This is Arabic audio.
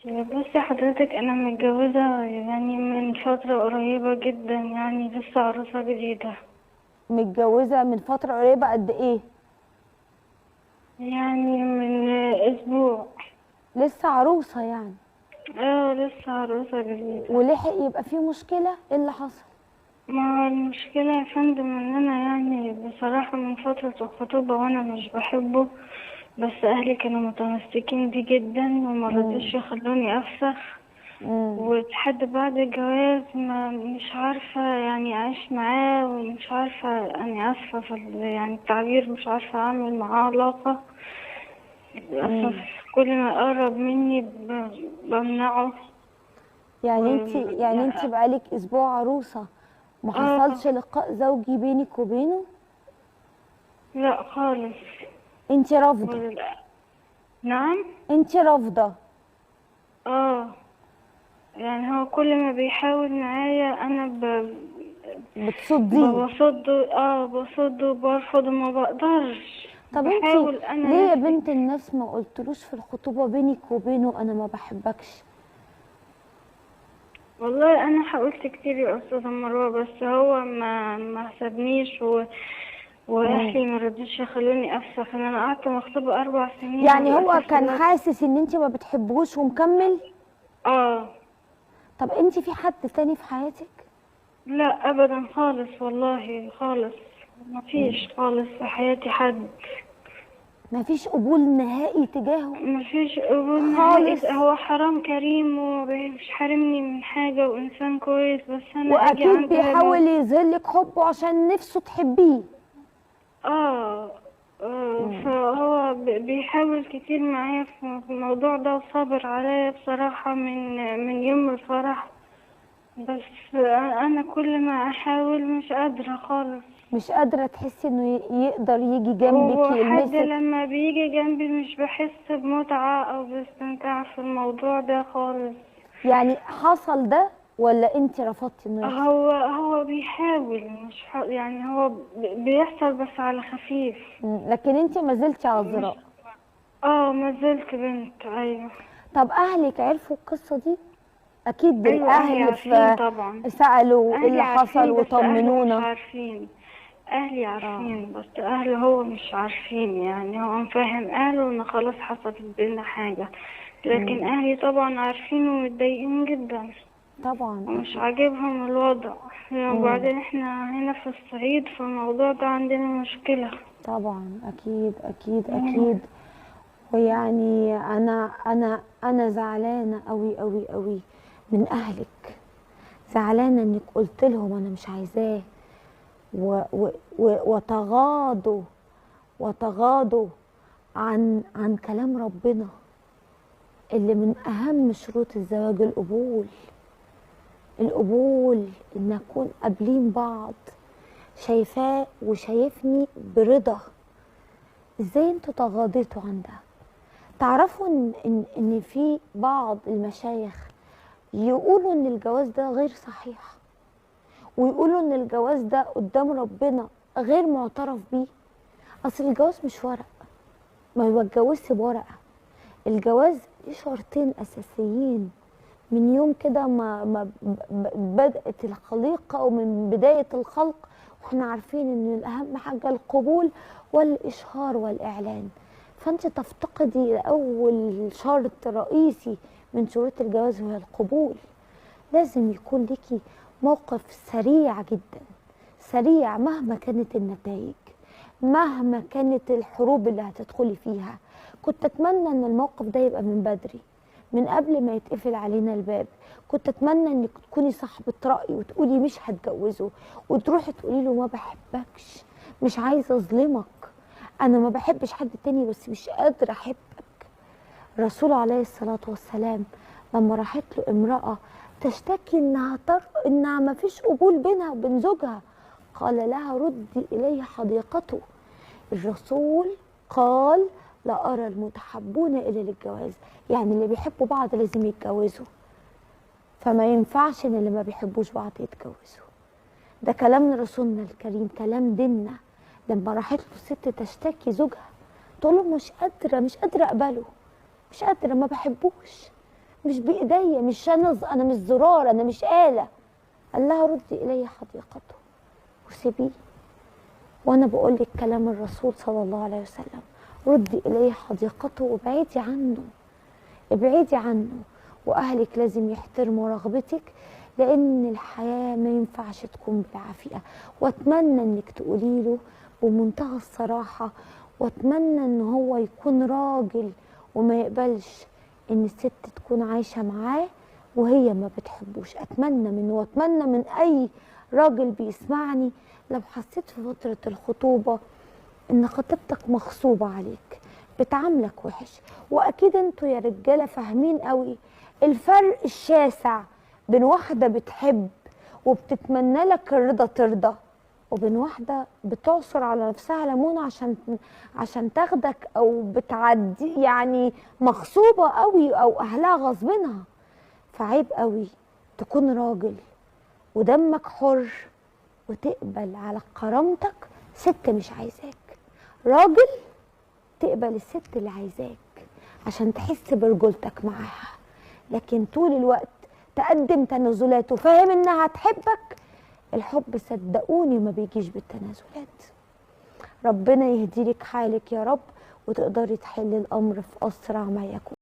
بصي حضرتك، انا متجوزة يعني من فترة قريبة جدا، يعني لسه عروسة جديدة. متجوزة من فترة قريبة قد ايه؟ يعني من اسبوع. لسه عروسة يعني. اه، لسه عروسة جديدة. ولحق يبقى في مشكلة؟ ايه اللي حصل؟ ما المشكلة يا فندم ان انا يعني بصراحة من فترة الخطوبة وانا مش بحبه، بس اهلي كانوا متمسكين بيه جدا وما امم رضوش يخلوني افسخ. امم ولحد بعد الجواز ما مش عارفة يعني أعيش معاه، ومش عارفة، أنا آسفة في يعني التعبير، مش عارفة أعمل معاه علاقة. للأسف امم كل ما يقرب مني بمنعه. و يعني انت بقالك اسبوع عروسة، ما آه، حصلش لقاء زوجي بينك وبينه؟ لا خالص. انت رافضة؟ وال- نعم. انت رافضة؟ آه، يعني هو كل ما بيحاول معايا أنا بتصديه؟ بصده، بصده وبرفض وما بقدرش. طب انت بحاول أنا ليه يا نفسي. بنت الناس ما قلتلوش في الخطوبة بينك وبينه انا ما بحبكش؟ والله انا حاولت كتير يا استاذه مروه، بس هو ما حسبنيش امم واهلي ما رضوش يخلوني افسخ، ان انا قعدت مخطوبه 4 سنين يعني هو وللاسف كان دلوقتي. حاسس ان انت ما بتحبوش ومكمل؟ اه. طب انت في حد تاني في حياتك؟ لا ابدا خالص، والله خالص. ما فيش خالص في حياتي حد. ما فيش قبول نهائي تجاهه ما فيش قبول نهائي. خالص؟ هو حرام كريم ومش حارمني من حاجه، وانسان كويس، بس انا اجي واكيد عند بيحاول يظهرلك حبه عشان نفسه تحبيه. اه. مم. فهو بيحاول كتير معايا في الموضوع ده، وصابر عليا بصراحة من يوم الفرح. بس أنا كل ما أحاول مش قادرة خالص. مش قادرة تحسي انه يقدر يجي جنبك وحد يلمسك؟ لما بيجي جنبي مش بحس بمتعة أو باستمتاع في الموضوع ده خالص. يعني حصل ده ولا انت رفضتي انه يحصل؟ هو بيحاول، مش يعني هو بيحصل بس على خفيف. لكن انت ما زلتي على مش الزراعة. ما زلت بنت، أيوه. طب اهلك عرفوا القصة دي؟ اكيد ايوه، اهلي الاهل عارفين في طبعا. سألوا ايه اهلي اللي حصل عارفين بس اهله مش وطمنونا. عارفين. اهلي اه. عارفين بس اهله هو مش عارفين، يعني هو مفهم اهله ان خلاص حصلت بينا حاجة. لكن مم. اهلي طبعا عارفين ومتضايقين جدا. طبعا ومش اكيد. عاجبهم الوضع. مم. وبعدين احنا هنا في الصعيد، فالموضوع ده عندنا مشكلة. طبعا اكيد اكيد مم. اكيد. ويعني انا زعلانه قوي قوي قوي من اهلك. زعلانه انك قلت لهم انا مش عايزاه وتغاضوا وتغاضوا عن كلام ربنا اللي من اهم شروط الزواج القبول. القبول ان نكون قابلين بعض، شايفاه وشايفني برضا. ازاي انتوا تغاضيتوا عن ده؟ تعرفوا ان في بعض المشايخ يقولوا ان الجواز ده غير صحيح، ويقولوا ان الجواز ده قدام ربنا غير معترف بيه. اصل الجواز مش ورق، ما بتجوزش بورقه. الجواز ليه شرطين اساسيين من يوم كده ما بدأت الخليقه، ومن بدايه الخلق واحنا عارفين ان الاهم حاجه القبول والاشهار والاعلان. فانت تفتقدي لاول شرط رئيسي من شروط الجواز وهي القبول. لازم يكون ليكي موقف سريع جدا، سريع مهما كانت النتائج، مهما كانت الحروب اللي هتدخلي فيها. كنت اتمنى ان الموقف ده يبقى من بدري، من قبل ما يتقفل علينا الباب. كنت اتمنى انك تكوني صاحبة رأي وتقولي مش هتجوزه، وتروحي تقولي له ما بحبكش، مش عايزة اظلمك، انا ما بحبش حد تاني بس مش قادرة احبك. الرسول عليه الصلاة والسلام لما راحت له امرأة تشتكي انها ما فيش قبول بينها وبين زوجها، قال لها ردي اليه حديقته. الرسول قال لا ارى المتحبون الا للجواز، يعني اللي بيحبوا بعض لازم يتجوزوا، فما ينفعش ان اللي ما بيحبوش بعض يتجوزوا. ده كلام رسولنا الكريم، كلام ديننا. لما راحت له ست تشتكي زوجها تقول له مش قادره اقبله، مش قادره، ما بحبوش، مش بايديا، مش انا مش زرار، انا مش آلة. قال لها ردي الي حديقته وسيبيه. وانا بقول لك كلام الرسول صلى الله عليه وسلم، ردي اليه حديقته وابعدي عنه، ابعدي عنه. واهلك لازم يحترموا رغبتك، لان الحياه ما ينفعش تكون بالعافيه. واتمنى انك تقولي له بمنتهى الصراحه، واتمنى ان هو يكون راجل وما يقبلش ان الست تكون عايشه معاه وهي ما بتحبوش. اتمنى منه واتمنى من اي راجل بيسمعني، لو حسيت في فتره الخطوبه ان خطيبتك مغصوبه عليك، بتعاملك وحش، واكيد انتوا يا رجاله فاهمين قوي الفرق الشاسع بين واحده بتحب وبتتمنى لك الرضا ترضى، وبين واحده بتعصر على نفسها ليمون عشان تاخدك، او بتعدي يعني مغصوبه قوي، او اهلها غصبينها. فعيب قوي تكون راجل ودمك حر وتقبل على كرامتك ست مش عايزاك، راجل تقبل الست اللي عايزاك عشان تحس برجولتك معاها. لكن طول الوقت تقدم تنازلات وفاهم انها تحبك، الحب صدقوني ما بيجيش بالتنازلات. ربنا يهدي لك حالك يا رب، وتقدري تحلي الامر في اسرع ما يكون.